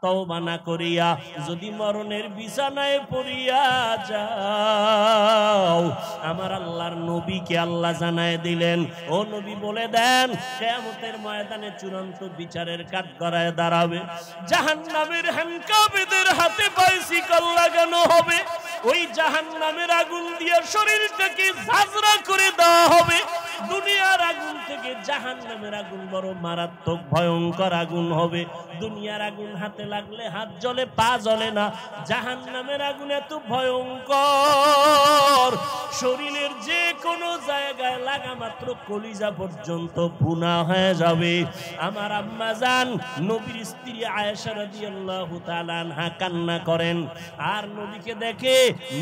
তওবা না করিয়া যদি মরণের বিছানায় পড়িয়া যাও, আমার আল্লাহর নবীকে আল্লাহ জানায় দিলেন, ও নবী বলে দেন কিয়ামতের ময়দানে চূড়ান্ত বিচারের কাঠগড়ায় দাঁড়াবে, জাহান্নামের হ্যান্ডকাপেদের হাতে বাইসিকল লাগানো হবে, ওই জাহান্নামের আগুন দিয়ে শরীরটাকে ঝাঁঝরা করে দেওয়া হবে। দুনিয়ার আগুন থেকে জাহান্নামের আগুন বড় মারাত্মক ভয়ঙ্কর আগুন হবে। দুনিয়ার আগুন হাতে লাগলে হাত জ্বলে, পা জ্বলে না। জাহান্নামের আগুন এত ভয়ঙ্কর, শরীরের যে কোনো জায়গায় লাগা মাত্র কলিজা পর্যন্ত ভুনা হয়ে যাবে। আমার আম্মা জান নবীর স্ত্রী আয়েশা রাদিয়াল্লাহু তাআলা আনহা কান্না করেন, আর নবীকে দেখে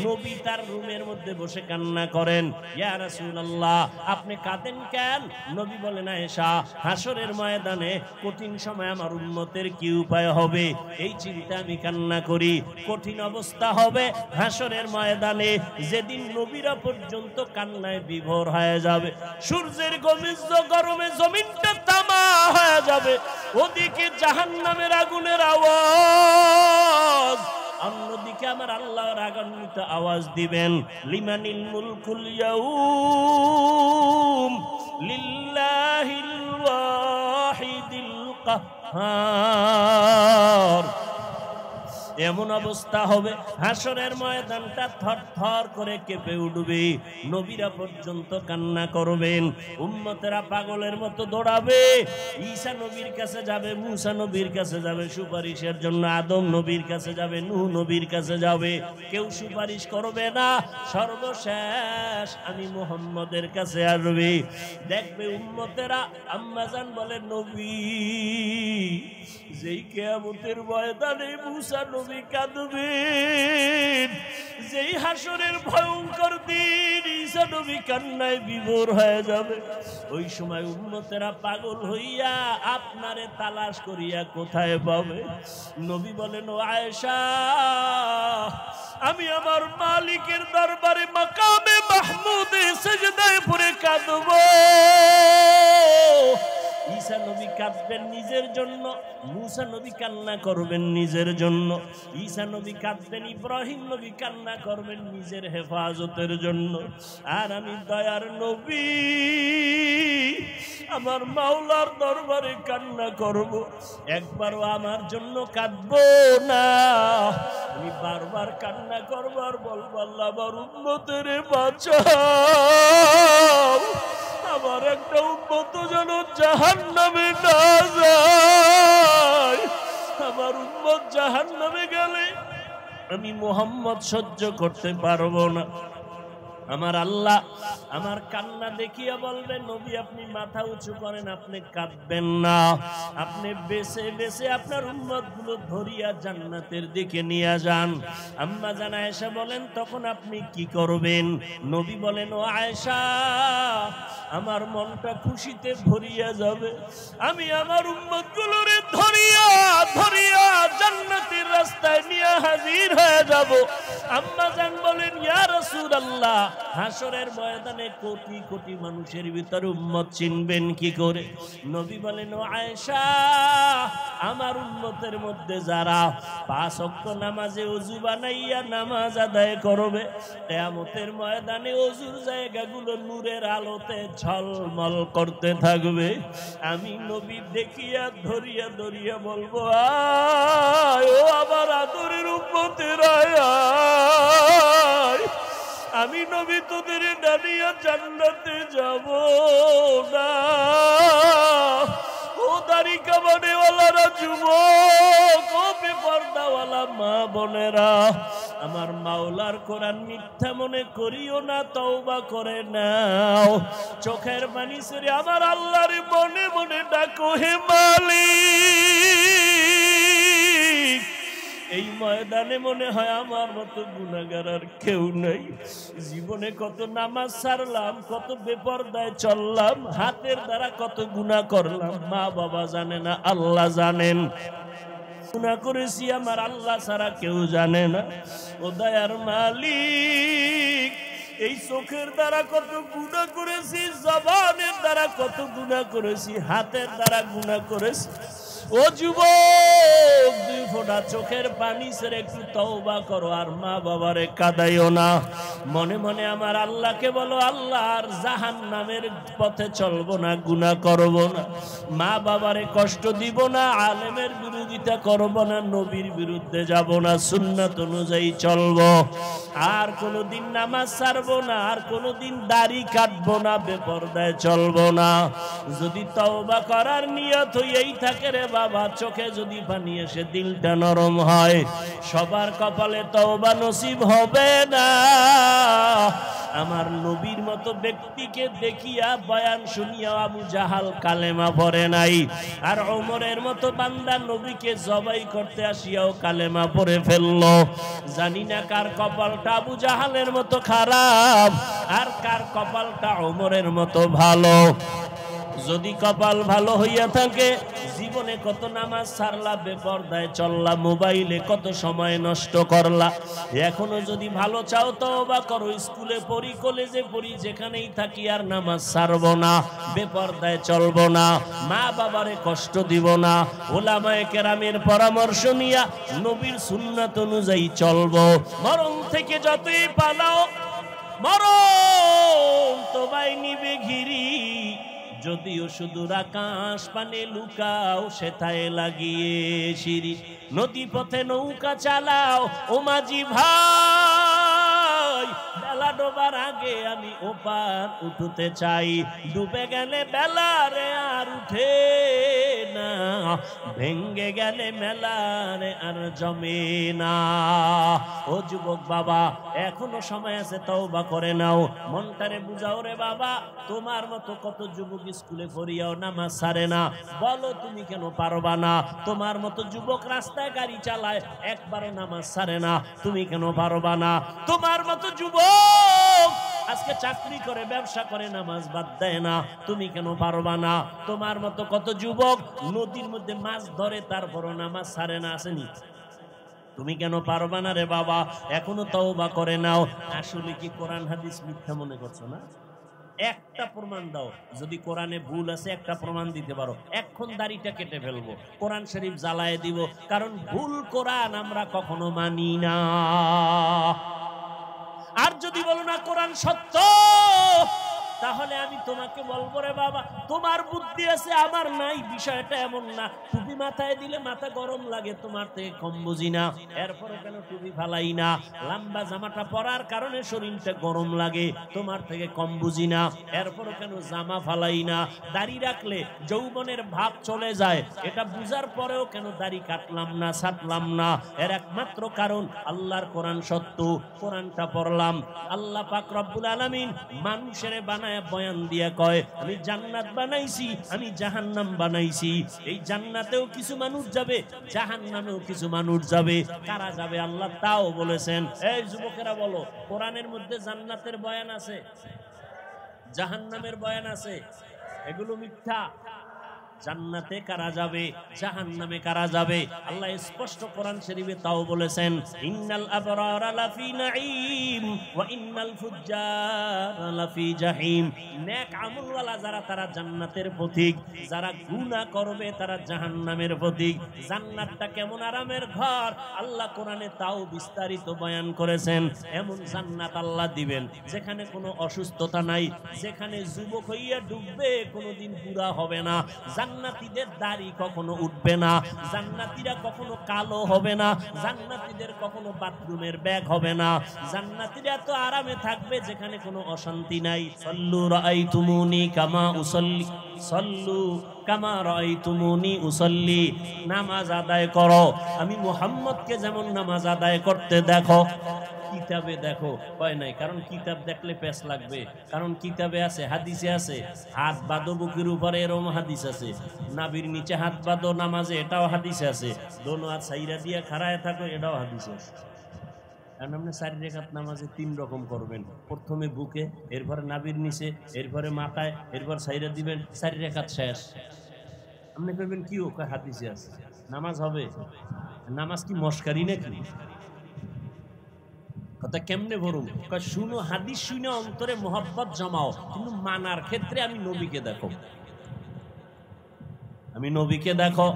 নবী তার রুমের মধ্যে বসে কান্না করেন। ইয়া রাসূলুল্লাহ, আপনি কাঁদেন কেন? নবী বলেন, আয়েশা, হাসরের ময়দানে কঠিন সময় আমার উম্মতের কি উপায় হবে, এই চিন্তা আমি কান্না করি। কঠিন অবস্থা হবে হাসরের ময়দানে, যেদিন নবীরা পর্যন্ত কান্নায় বিভোর হয়ে যাবে। সূর্যের গরমে জমিনটা তামা হয়ে যাবে, ওদিকে জাহান্নামের আগুনের আওয়াজ, অন্যদিকে আমার আল্লাহ রাগান্বিত আওয়াজ দিবেন, লিমানিল মুলকুল ইয়াউম লিল্লাহিল ওয়াহিদিল কাহ্হার। এমন অবস্থা হবে হাসরের ময়দানটা থরথর করে কেঁপে উঠবে, নবীরা পর্যন্ত কান্না করবেন, উম্মতেরা পাগলের মতো দৌড়াবে। ঈসা নবীর কাছে যাবে, মুসা নবীর কাছে যাবে সুপারিশের জন্য, আদম নবীর কাছে যাবে, নূহ নবীর কাছে যাবে, কেউ সুপারিশ করবে না। সর্বশেষ আমি মুহাম্মদের কাছে আসবে, দেখবে উম্মতেরা। আম্মাজান বলে, নবী, যেই কিয়ামতের ময়দানে মুসা নবী কাঁদবেন, যেই হাসরের ভয়ঙ্কর দিন ঈসা নবী কান্নায় বিভোর হয়ে যাবে, ওই সময় উম্মতেরা পাগল হইয়া আপনারে তালাশ করিয়া কোথায় পাবে? নবী বলেন, ও আয়েশা, আমি আমার মালিকের দরবারে মাকামে মাহমুদে সিজদায় পড়ে কাঁদব। ঈসা নবী কাঁদবেন নিজের জন্য, মুসা নবী কান্না করবেন নিজের জন্য, ঈসা নবী কাঁদবেন, ইব্রাহিম নবী কান্না করবেন নিজের হেফাজতের জন্য। আর আমি দয়ার নবী আমার মাওলার দরবারে কান্না করব, একবারও আমার জন্য কাঁদবো না। আমি বারবার কান্না করবো আর বলবো, আল্লাহ আমার উম্মতের বাঁচাও, আমার একটা উম্মত যেন জাহান্নামে না যায়। আমার উম্মত জাহান্নামে গেলে আমি মুহাম্মদ সহ্য করতে পারবো না। আমার আল্লাহ আমার কান্না দেখিয়া বলবেন, নবী আপনি মাথা উঁচু করেন, আপনি কাঁদবেন না, আপনি বেছে বেছে আপনার উম্মত গুলো ধরিয়া জান্নাতের দিকে নিয়ে যান। আম্মা জান আয়েশা বলেন, তখন আপনি কি করবেন? নবী বলেন, ও আয়েশা, আমার মনটা খুশিতে ভরিয়া যাবে, আমি আমার উম্মত গুলোরে ধরিয়া ধরিয়া জান্নাতের রাস্তায় নিয়ে হাজির হয়ে যাব। আম্মা জান বলেন, ইয়া রাসূলুল্লাহ, হাসরের ময়দানে কোটি কোটি মানুষের ভিতরে উম্মত চিনবেন কি করে? নবী বলেন, ও আয়েশা, আমার উম্মতের মধ্যে যারা 5 ওয়াক্ত নামাজে ওযু বানাইয়া নামাজ আদায় করবে, কিয়ামতের ময়দানে ওযুর জায়গাগুলো নূরের আলোতে ঝলমল করতে থাকবে। আমি নবী দেখিয়া ধরিয়া ধরিয়া বলবো, আয় ও আমার আদরের উম্মতেরা, আয়, আমি নবী তোদের ডানিয়া জান্নাতে যাব না। ও দাড়ি কামানেওয়ালারা, যুবক, ও বেপরদাওয়ালা মা বোনেরা, আমার মাওলার কোরআন মিথ্যা মনে করিও না, তওবা করে নাও। চোখের পানি ছেড়ে আমার আল্লাহর মনে মনে ডাকো, হে মালিক। এই ময়দানে মনে হয় আমার মতো গুনাহগার আর কেউ নাই। জীবনে কত নামাজ ছাড়লাম, কত বেপরদায় চললাম, হাতের দ্বারা কত গুনাহ করলাম, মা বাবা জানে না, আল্লাহ জানেন। গুনাহ করেছি আমার আল্লাহ ছাড়া কেউ জানে না। ও দয়ার মালিক, এই চোখের দ্বারা কত গুনাহ করেছি, জবানের দ্বারা কত গুনাহ করেছি, হাতের দ্বারা গুনাহ করেছি। ও যুবক, 2 ফোঁটা তোমরা চোখের পানি ছেড়ে একটু তওবা করো আর মা বাবারে কাঁদাইও না। মনে মনে আমার আল্লাহকে বলো, আল্লাহ আর জাহান্নামের পথে চলবো না, গুনাহ করব না, মা বাবারে কষ্ট দিব না, আলেমের বিরোধিতা করব না, নবীর বিরুদ্ধে যাব না, সুন্নাত অনুযায়ী চলবো, আর কোনোদিন নামাজ ছাড়বো না, আর কোনোদিন দাড়ি কাটবো না, বেপরদায় চলবো না। যদি তওবা করার নিয়ত হয়েই থাকে রে বাবা, চোখে যদি পানি এসে দিলটা নরম হয়, সবার কপালে তওবা নসিব হবে না। আমার নবীর মতো ব্যক্তিকে দেখিয়া বয়ান শুনিয়া আবু জাহাল কালেমা পড়ে নাই, আর ওমরের মতো বান্দা নবীকে জবাই করতে আসিয়াও কালেমা পড়ে ফেললো। জানি না কার কপালটা আবু জাহালের মতো খারাপ আর কার কপালটা ওমরের মতো ভালো। যদি কপাল ভালো হইয়া থাকে, জীবনে কত নামাজ ছাড়লা, বেপরদায় চললা, মোবাইলে কত সময় নষ্ট করলা, এখনো যদি ভালো চাও তওবা করো। স্কুলে পড়ি, কলেজে পড়ি, যেখানেই থাকি আর নামাজ ছাড়বো না, বেপরদায় চলবো না, মা বাবারে কষ্ট দিব না, ওলামায়ে কেরামের পরামর্শ নিয়া নবীর সুন্নাত অনুযায়ী চলবো। মরণ থেকে যতই পালাও, মরণ তোমায় নিবে ঘিরি, যদিও সুদূর আকাশ পানে লুকাও, সেথায় লাগিয়ে সিঁড়ি। নদী পথে নৌকা চালাও ও মাঝি ভাই, বেলা ডোবার আগে আমি ওপার উঠতে চাই, ডুবে গেলে বেলা রে আর উঠে না, ভেঙ্গে গেলে মেলা রে আর জমে না। ও যুবক বাবা, এখনো সময় আছে, তওবা করে নাও, মনটারে বুঝাও রে বাবা। তোমার মতো কত যুবক স্কুলে পড়িয়াও নামাজ ছাড়ে না, বলো তুমি কেন পারবা না? তোমার মতো যুবক রাস্তায় গাড়ি চালায়, একবারও নামাজ ছাড়ে না, তুমি কেন পারবা না? তোমার মতো যুবক আজকে চাকরি করে, ব্যবসা করে, নামাজ বাদ দেয় না, তুমি কেন পারবা না? তোমার মতো কত যুবক নদীর মধ্যে মাছ ধরে, তারপরও নামাজ ছাড়ে না, আসেনি? তুমি কেন পারবা না রে বাবা? এখনো তওবা করে নাও। আসলে কি কোরআন হাদিস মিথ্যা মনে করছো না? একটা প্রমাণ দাও, যদি কোরআনে ভুল আছে একটা প্রমাণ দিতে পারো, এখন দাড়িটা কেটে ফেলবো, কোরআন শরীফ জ্বালায় দিব, কারণ ভুল কোরআন আমরা কখনো মানি না। আর যদি বলো না কোরআন সত্য, তাহলে আমি তোমাকে বলবো রে বাবা, তোমার বুদ্ধি আছে আমার নাই, বিষয়টা এমন না। টুপি মাথায় দিলে মাথা গরম লাগে, তোমার থেকে কম বুঝি না, এরপরে কেন টুপি ফালাই না? লম্বা জামাটা পরার কারণে শরীরটা গরম লাগে, তোমার থেকে কম বুঝি না, এরপরে কেন জামা ফালাই না? দাড়ি রাখলে যৌবনের ভাব চলে যায়, এটা বুঝার পরেও কেন দাড়ি কাটলাম না, ছাটলাম না? এর একমাত্র কারণ আল্লাহর কোরআন সত্য, কোরআনটা পড়লাম। আল্লাহ পাক রব্বুল আলামিন মানুষের বানায় বয়ান দিয়া কয়, আমি জান্নাত বানাইছি, আমি জাহান্নাম বানাইছি। এই জান্নাতেও কিছু মানুষ যাবে, জাহান্নামেও কিছু মানুষ যাবে। কারা যাবে আল্লাহ তাও বলেছেন। এই যুবকেরা বলো, কোরআনের মধ্যে জান্নাতের বয়ান আছে, জাহান্নামের বয়ান আছে, এগুলো মিথ্যা। জান্নাতে কারা যাবে, জাহান্নামে কারা যাবে, আল্লাহ স্পষ্ট কোরআন শরীফে তাও বলেছেন, ইন্নাল আবরারা লাফি নাঈম ওয়া ইন্নাল ফুজ্জারা লাফি জাহিম। নেক আমলওয়ালা যারা, তারা জান্নাতের পথিক, যারা গুনাহ করবে তারা জাহান্নামের পথিক। জান্নাতটা কেমন আরামের ঘর, আল্লাহ কোরআনে তাও বিস্তারিত বয়ান করেছেন। এমন জান্নাত আল্লাহ দিবেন যেখানে কোনো অসুস্থতা নাই, যেখানে যুবক হইয়া ডুববে কোনোদিন বুড়া হবে না, জান্নাতীদের দাড়ি কখনো উঠবে না, জান্নাতীরা কখনো কালো হবে না, জান্নাতীদের কখনো বাথরুমের ব্যাগ হবে না, জান্নাতীরা তো আরামে থাকবে যেখানে কোনো অশান্তি নাই। সাল্লু রাআইতুমুনি কামা উসাল্লি, সাল্লু কামা রাআইতুমুনি উসাল্লি। নামাজ আদায় করো আমি মুহাম্মদকে যেমন নামাজ আদায় করতে দেখো। কিতাবে দেখো কয় নাই, কারণ কিতাব দেখলে পেশ লাগবে, কারণ কিতাবে আছে, হাদিসে আছে, হাত বাঁধো বুকের উপরে, এরকম হাদিস আছে। নাভির নিচে হাত বাঁধো নামাজে, এটাও হাদিসে আছে। দোনো হাত সাইরা দিয়ে খাড়ায় থাকো, এটাও হাদিসে আছে। কারণ আপনি 4 রাকাত নামাজে 3 রকম করবেন, প্রথমে বুকে, এরপরে নাভির নিচে, এরপরে মাথায়, এরপর সাইরা দিবেন, 4 রাকাত শেষ। আপনি ভাববেন কি ও, হাদিসে আছে, নামাজ হবে? নামাজ কি মস্কারি নাকি? কথা কেমনে বলুন, শুনো হাদিস শুনে অন্তরে মোহাব্বত জমাও, কিন্তু মানার ক্ষেত্রে আমি নবীকে দেখো, আমি তুমি নবীকে দেখো।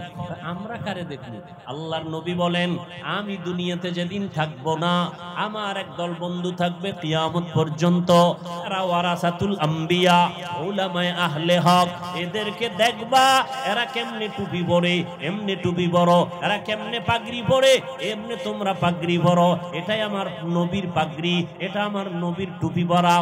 আমরা কারে দেখব? আল্লাহর নবী বলেন, আমি দুনিয়াতে যেদিন থাকবো না, আমার একদল বন্ধু থাকবে কিয়ামত পর্যন্ত। এরা ওয়ারাসাতুল আম্বিয়া, উলামায়ে আহলে হক। এদেরকে দেখবা এরা কেমনে টুপি পরে, এমনি টুপি পরো। এরা কেমনে পাগড়ি পরে, এমনি তোমরা পাগড়ি পরো। এটাই আমার নবীর পাগড়ি, এটা আমার নবীর টুপি পরা।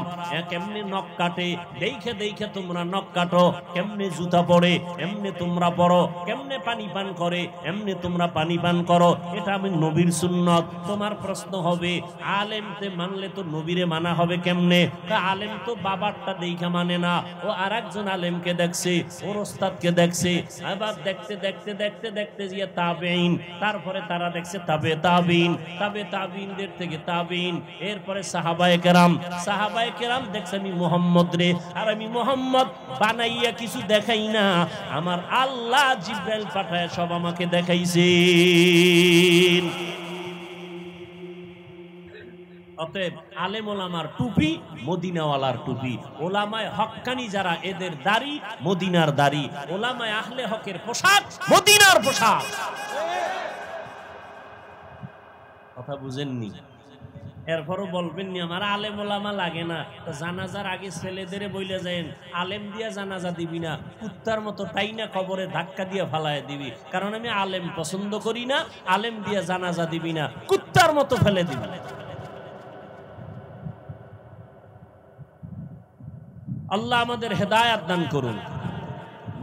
কেমনে নখ কাটে, দেখে দেখে তোমরা নখ কাটো। কেমনে জুতা পরে, এমনি তোমরা পরো। কেমনে পানি পান করে, এমনি তোমরা পানি পান করো। এটা আমি নবীর সুন্নত। তোমার প্রশ্ন হবে, আলেমতে মানলে তো নবীরে মানা হবে কেমনে? আলেম তো বাবারটা দেখা মানে না, ও আর একজন আলেমকে দেখছে, ওর ওস্তাদকে দেখছে। আবার দেখতে দেখতে দেখতে দেখতে গিয়ে তাবেঈন, তারপরে তারা দেখছে তাবে তাবিন, তাবে তাবিনদের থেকে তাবিন, এরপরে সাহাবায়ে কেরাম, সাহাবায়ে কেরাম দেখছে আমি মুহাম্মদ রে। আর আমি মুহাম্মদ বানাইয়া কিছু দেখাই না, আমার আল্লাহ জিবরাইল পাঠায় সব আমাকে দেখাইছেন। অতএব আলেম ওলামার টুপি মদিনাওয়ালার টুপি, ওলামায়ে হক্কানি যারা এদের দাড়ি মদিনার দাড়ি, ওলামায়ে আহলে হকের পোশাক মদিনার পোশাক। কথা বুঝেননি? এরপরও বলবেন নি আমার আলেম ওলামা লাগে না। জানাজার আগে ছেলেদের বইলে যায়েন, আলেম দিয়া জানাজা দিবি না, কুত্তার মতো টাইনা কবরে ধাক্কা দিয়ে ফালায় দিবি। কারণ আমি আলেম পছন্দ করি না, আলেম দিয়া জানাজা দিবি না, কুত্তার মতো ফেলে দিবি। আল্লাহ আমাদের হেদায়াত দান করুন।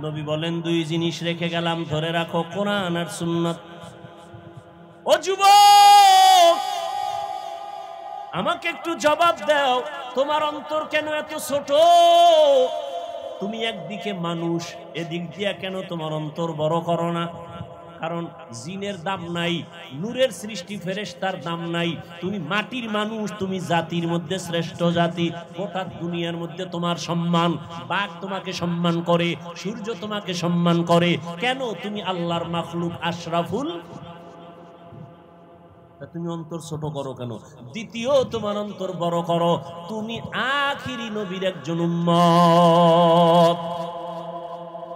নবী বলেন, দুই জিনিস রেখে গেলাম, ধরে রাখো, কোরআন আর সুন্নাত। ও যুবক, আমাকে একটু জবাব দাও, তোমার অন্তর কেন এত ছোট? তুমি একদিকে মানুষ, এদিক দিয়া কেন তোমার অন্তর বড় করো না? কারণ জিনের দাম নাই, নূরের সৃষ্টি ফেরেশতার দাম নাই। তুমি মাটির মানুষ, তুমি জাতির মধ্যে শ্রেষ্ঠ জাতি। গোটা দুনিয়ার মধ্যে তোমার সম্মান, বাঘ তোমাকে সম্মান করে, সূর্য তোমাকে সম্মান করে। কেন তুমি আল্লাহর মাখলুক, আশরাফুল? তুমি অন্তর ছোট করো কেন? দ্বিতীয়, তোমার অন্তর বড় করো, তুমি আখিরি নবীর একজন উম্মত।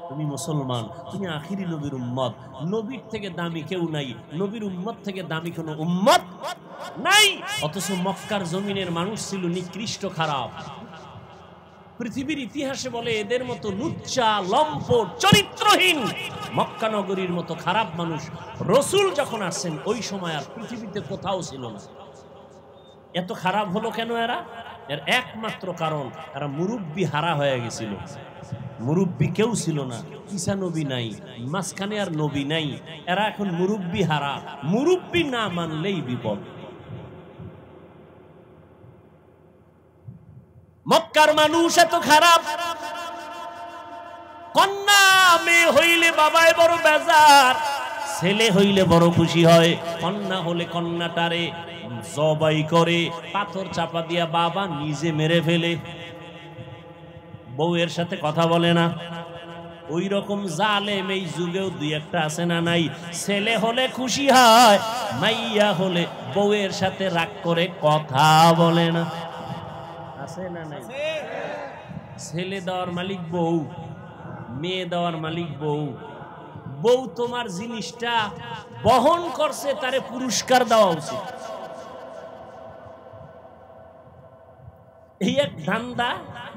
তুমি মুসলমান, তুমি আখিরি নবীর উম্মত। নবীর থেকে দামি কেউ নাই, নবীর উম্মত থেকে দামি কোনো উম্মত নাই। অথচ মক্কার জমিনের মানুষ ছিল নিকৃষ্ট, খারাপ। পৃথিবীর ইতিহাসে বলে এদের মতো লুচ্চা, লম্পট, চরিত্রহীন মক্কা নগরীর মতো খারাপ মানুষ রাসূল যখন আসেন ওই সময় আর পৃথিবীতে কোথাও ছিল না। এত খারাপ হলো কেন এরা? এর একমাত্র কারণ, এরা মুরব্বি হারা হয়ে গেছিল। মুরব্বি কেউ ছিল না, ঈসা নবী নাই, মাঝখানে আর নবী নাই। এরা এখন মুরব্বি হারা, মুরব্বি না মানলেই বিপদ। মক্কার মানুষ এত খারাপ, কন্যা মেয়ে হইলে বাবায় বড় বেজার, ছেলে হইলে বড় খুশি হয়। কন্যা হলে কন্যাটারে জবাই করে, পাথর চাপা দিয়া বাবা নিজে মেরে ফেলে। বউয়ের সাথে কথা বলে না। ওই রকম জালেম এই যুগেও দুই একটা আছে না নাই? ছেলে হলে খুশি হয়, মাইয়া হলে বউয়ের সাথে রাগ করে কথা বলে না। আছে না নাই? ছেলে দেওয়ার মালিক বউ, মেয়ে দেওয়ার মালিক বউ। বউ তোমার জিনিসটা বহন করছে, তারে পুরস্কার দেওয়া উচিত। এই এক ধান্দা।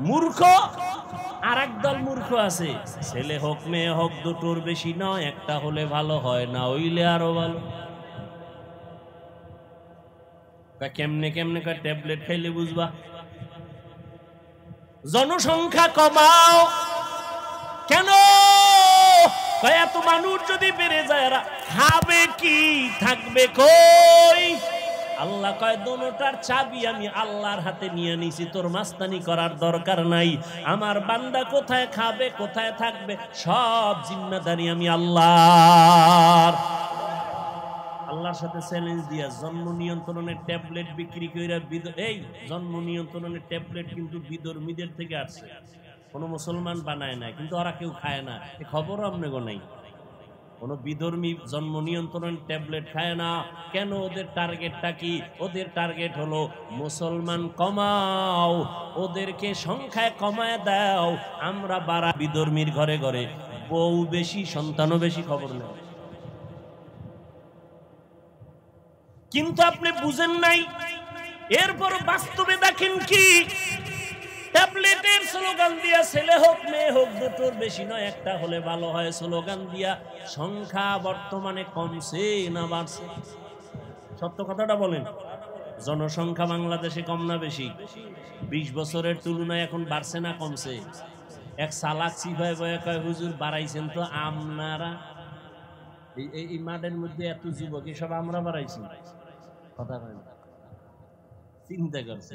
মূর্খ আর একদল মূর্খ আছে, ছেলে হোক মেয়ে হোক দুটোর বেশি নয়, একটা হলে ভালো হয়, না হইলে আরো ভালো। কেমনে কেমনে ট্যাবলেট খাইলে বুঝবা? জনসংখ্যা কমাও। কেন? এত মানুষ যদি বেড়ে যায়, এরা খাবে কি, থাকবে কই? আল্লাহ কয়, দোনোটার চাবি আমি আল্লাহর হাতে নিয়ে নিছি, তোর মাস্তানি করার দরকার নাই। আমার বান্দা কোথায় খাবে, কোথায় থাকবে, সব জিম্মাদারি আমি আল্লাহর। আল্লাহর সাথে চ্যালেঞ্জ দিয়া জন্ম নিয়ন্ত্রণের ট্যাবলেট বিক্রি কইরা, এই জন্ম নিয়ন্ত্রণের ট্যাবলেট কিন্তু বিধর্মীদের থেকে আসছে, কোনো মুসলমান বানায় না, কিন্তু ওরা কেউ খায় না। এই খবরও আপনাকে নাই। কোন বিধর্মী জন্ম নিয়ন্ত্রণ ট্যাবলেট খায় না। কেন? ওদের টার্গেটটা কি? ওদের টার্গেট হলো মুসলমান কমাও, ওদেরকে সংখ্যায় কমায় দাও, আমরা বাড়া। বিধর্মীর ঘরে ঘরে বউ বেশি সন্তানও বেশি, খবর নেই। কিন্তু আপনি বুঝেন নাই। এরপর বাস্তবে দেখেন কি, ট্যাবলেটের স্লোগান দিয়া ছেলে হোক মেয়ে হোক দুটোর বেশি নয় একটা হলে ভালো হয় স্লোগান দিয়া সংখ্যা বর্তমানে কমছে না বাড়ছে? সত্য কথাটা বলেন। জনসংখ্যা বাংলাদেশে কম না বেশি? 20 বছরের তুলনায় এখন বাড়ছে না কমছে? এক সালাক সিফাই বয়ে কয় হুজুর বাড়াইছেন তো আপনারা। এই মাঠের মধ্যে এত যুবক সব আমরা বাড়াইছি, কথা বলেন। চিন্তা করছে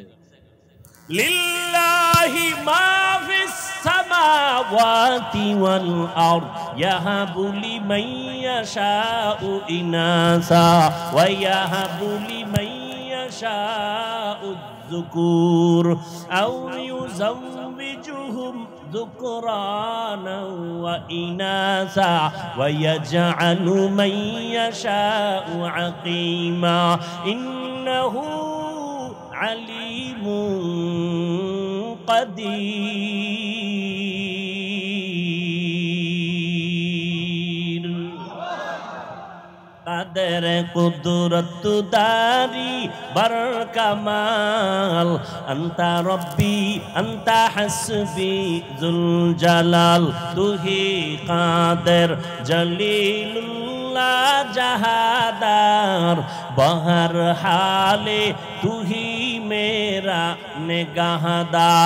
লিল্লাহি মা ফিস সামাওয়াতি ওয়াল আরদ ইয়াহাবু লিমান ইয়াশাউ ইনাসা ওয়া ইয়াহাবু লিমান ইয়াশাউ যুকুর আও ইউযাওবিজুহুম যুকরানা ওয়া ইনাসা ওয়া ইয়াজআলু মান ইয়াশাউ আকিমা ইন্নাহু আলিমুন কাদির। কাদের কুদরত দারি বার কামাল আন্তা রব্বি আন্তা হাসবি জুল জালাল তুহি কাদের জলিলুল্লাহ জাহাদার বহর হালে তুহি মেরা নেগাহদার।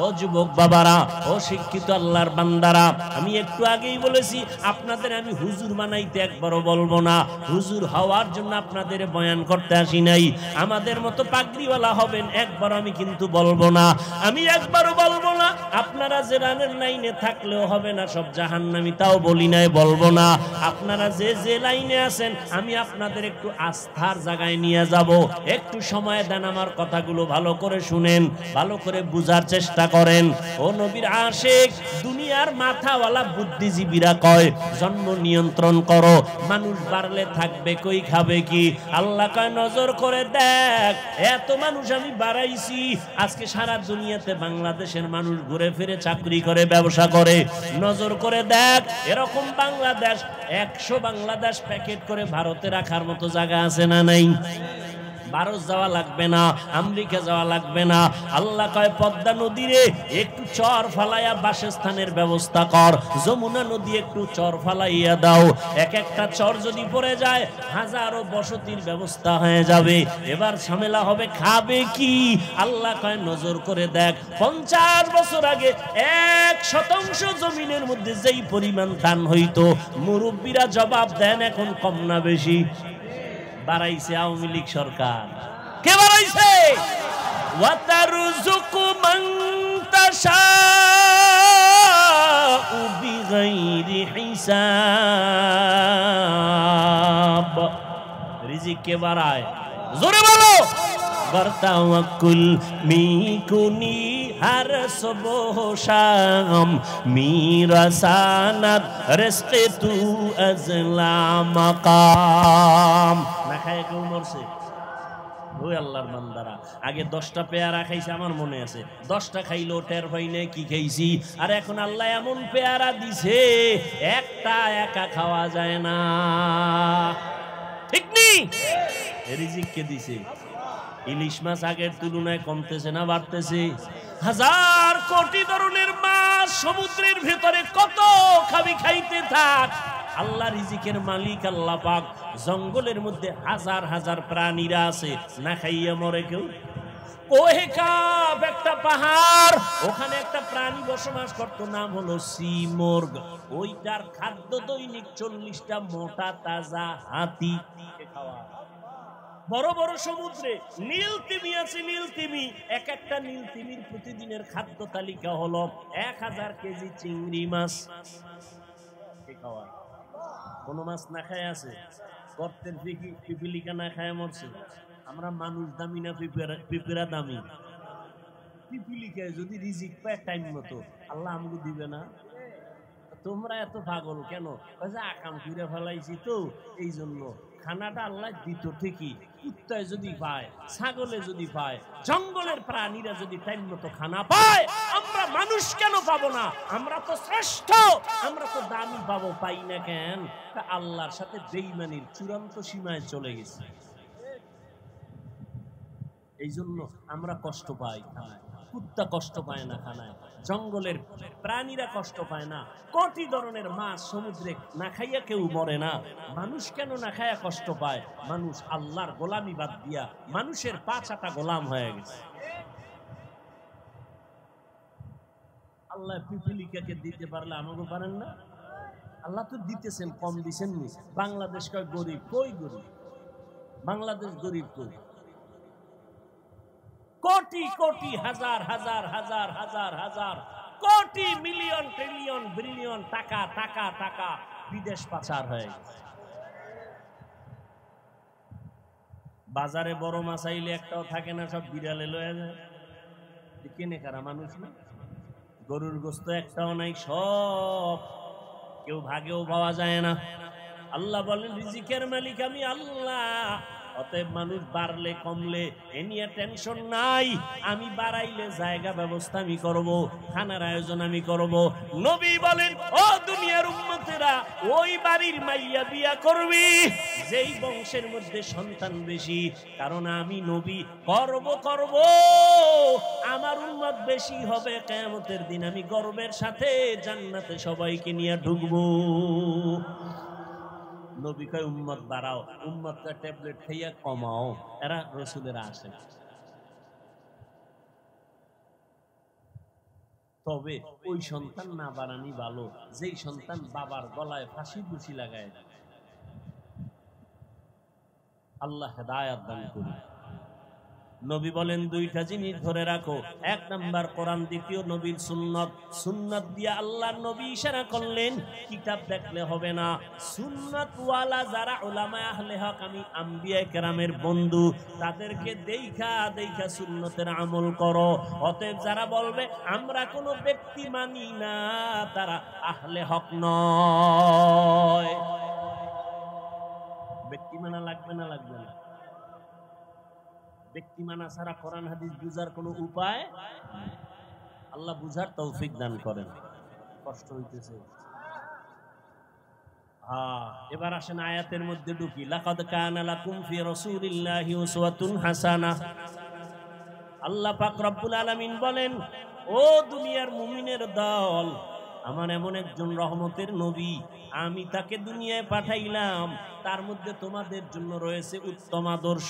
ও যুবক বাবারা, ও শিক্ষিত আল্লাহর বান্দারা, আমি একটু আগেই বলেছি আপনাদের আমি হুজুর বানাইতে একবারও বলবো না। হুজুর হওয়ার জন্য আপনাদের বয়ান করতে আসি নাই। আমাদের মতো পাগড়িওয়ালা হবেন একবারও আমি কিন্তু বলবো না। আমি একবারও বলবো না আপনারা যে রানের লাইনে থাকলেও হবে না সব জাহান্নামী, তাও বলি নাই, বলবো না। আপনারা যে যে লাইনে আছেন আমি আপনাদের একটু আস্থার জায়গায় নিয়ে যাব। একটু সময় দেন, আমার কথাগুলো ভালো করে শুনেন, ভালো করে বুঝার চেষ্টা করেন। ও নবীর আশিক, দুনিয়ার মাথাওয়ালা বুদ্ধিজীবীরা কয় জন্ম নিয়ন্ত্রণ করো, মানুষ বাড়লে থাকবে কই, খাবে কি? আল্লাহ কয় নজর করে দেখ, এত মানুষ আমি বাড়াইছি, আজকে সারা দুনিয়াতে বাংলাদেশের মানুষ ঘুরে ফিরে চাকরি করে, ব্যবসা করে। নজর করে দেখ, এরকম বাংলাদেশ 100 বাংলাদেশ প্যাকেট করে ভারতে রাখার মতো জায়গা আছে না নাই? ভারত যাওয়া লাগবে না, আমেরিকা যাওয়া লাগবে না। আল্লাহ কয় পদ্মা নদীরে একটু চর ফালাইয়া বাসস্থানের ব্যবস্থা কর, যমুনা নদী একটু চর ফালাইয়া দাও। এক একটা চর যদি পড়ে যায় হাজারো বসতির ব্যবস্থা হয়ে যাবে। এবার ঝামেলা হবে খাবে কি? আল্লাহ কয় নজর করে দেখ, 50 বছর আগে 1% জমিনের মধ্যে যেই পরিমাণ ধান হইতো, মুরব্বীরা জবাব দেন এখন কম না বেশি? বাড়াইছে আওয়ামী লীগ সরকার। কে বাড়াইছে? ওয়াতারযুকু মান তাশাউ বিগাইরি হিসাব। রিজিক কে বাড়ায়? জোরে বলো। বরতাওয়াক্কুল মিকুনি হর সুবহ শাম মিরাসানাত রিজকে তু আজলা মাকাম। না খায় কেউ মরছে? ওই আল্লাহর বান্দারা, আগে 10টা পেয়ারা খাইছে, আমার মনে আছে। 10টা খাইলো টের পাই নাই কি খাইছি। আর এখন আল্লাহ এমন পেয়ারা দিছে একটা একা খাওয়া যায় না। ঠিক নেই? রিজিক কে দিছে? ইলিশ মাছ আগের তুলনায় কমতেছে না বাড়তেছে? 1000 কোটি ধরনের মাছ সমুদ্রের ভেতরে, কত খাবি, খাইতে থাক। আল্লাহ রিজিকের মালিক আল্লাহ পাক। জঙ্গলের মধ্যে হাজার হাজার প্রাণীরা আছে, না খাইয়া মরে কেউ? কোহে কাফ একটা পাহাড়, ওখানে একটা প্রাণী বসবাস করত, নাম হলো সিমর্গ। ওইটার খাদ্য দৈনিক 40টা মোটা তাজা হাতি খাওয়া। বড় বড় সমুদ্রে নীল তিমি আছে, নীল তিমি, এক একটা নীল তিমির প্রতিদিনের খাদ্য তালিকা হলো 1000 কেজি চিংড়ি মাছ খাওয়া। কোন মাছ না খায় আছে? গর্তের পিপিলিকা না খায় মরছে। আমরা মানুষ দামি না পিপিরা দামি? পিপিলিকায় যদি রিজিক পায় টাইম মতো, আল্লাহ আমাকে দিবে না? তোমরা এত পাগল কেন? আকাম করে ফেলাইছি তো এই জন্য। খানাটা আল্লাহ দিত ঠিকই, কুত্তায় যদি পায়, ছাগলে যদি পায়, জঙ্গলের প্রাণীরা যদি টাইম মতো খানা পায়, আমরা মানুষ কেন পাবো না? আমরা তো শ্রেষ্ঠ, আমরা তো দামি পাবো, পাই না কেন? আল্লাহর সাথে বেঈমানির চূড়ান্ত সীমায় চলে গেছে, এই জন্য আমরা কষ্ট পাই খানায়। কুত্তা কষ্ট পায় না খানায়, জঙ্গলের প্রাণীরা কষ্ট পায় না, কোটি ধরনের মাছ সমুদ্রে না খাইয়া কেউ মরে না। মানুষ কেন না খাইয়া কষ্ট পায়? মানুষ আল্লাহর গোলামি বাদ দিয়া মানুষের পাঁচাটা গোলাম হয়ে গেছে। আল্লাহ পিপিলিকাকে দিতে পারলে আমাকে পারেন না? আল্লাহ তো দিতেছেন, কম দিছেন নি? বাংলাদেশ কয় গরিব, কই গরিব? বাংলাদেশ গরিব কই? কোটি কোটি হাজার হাজার হাজার হাজার হাজার কোটি মিলিয়ন ট্রিলিয়ন বিলিয়ন টাকা টাকা টাকা বিদেশ পাচার হয়ে গেছে। বাজারে বড় মাছ আইলে একটাও থাকে না, সব বিড়ালে লয়ে যায়। কেনে কারা? মানুষ না। গরুর গোস্ত একটাও নাই, সব কেউ ভাগেও পাওয়া যায় না। আল্লাহ বলেন রিজিকের মালিক আমি আল্লাহ। অতএব মানুষ বাড়লে কমলে এ নিয়ে টেনশন নাই, আমি বাড়াইলে জায়গা ব্যবস্থা আমি করব, খানার আয়োজন আমি করব। নবী বলেন ও দুনিয়ার উম্মতেরা, ওই বাড়ির মাইয়া বিয়া করবি যেই বংশের মধ্যে সন্তান বেশি, কারণ আমি নবী করব করব, আমার উম্মত বেশি হবে, কিয়ামতের দিন আমি গর্বের সাথে জান্নাতে সবাইকে নিয়ে ঢুকবো। নবী কয় উম্মত বাড়াও, উম্মতটা ট্যাবলেট খাইয়া কমাও, এরা রাসূলের আসে। তবে ওই সন্তান না বাড়ানি ভালো যেই সন্তান বাবার গলায় ফাঁসি বুসি লাগায়। আল্লাহ হেদায়েত দান করুন। নবী বলেন দুইটা জিনিস ধরে রাখো, এক নাম্বার কোরআন, দ্বিতীয় নবীর সুন্নাত। সুন্নাত দিয়ে আল্লাহর নবী ইশারা করলেন কিতাব দেখলে হবে না, সুন্নাত ওয়ালা যারা উলামা আহলে হক, আমি আম্বিয়া কেরামের বন্ধু, তাদেরকে দেখা দেখা সুন্নতের আমল করো। অতএব যারা বলবে আমরা কোনো ব্যক্তি মানি না, তারা আহলে হক নয়। ব্যক্তি মানা লাগবে না? লাগবে না। ব্যক্তি মানা ছাড়া কোরআন হাদিস বুঝার কোনো উপায়, আল্লাহ বুঝার তৌফিক দান করেন। কষ্ট হইতেছে। এবার আসেন আয়াতের মধ্যে ঢুকি। লাকাদ কানা লাকুম ফি রাসূলিল্লাহি উসওয়াতুন হাসানাহ। আল্লাহ পাক রব্বুল আলামিন বলেন ও দুনিয়ার মুমিনের দল, আমার এমন একজন রহমতের নবী, আমি তাকে দুনিয়ায় পাঠাইলাম, তার মধ্যে তোমাদের জন্য রয়েছে উত্তম আদর্শ।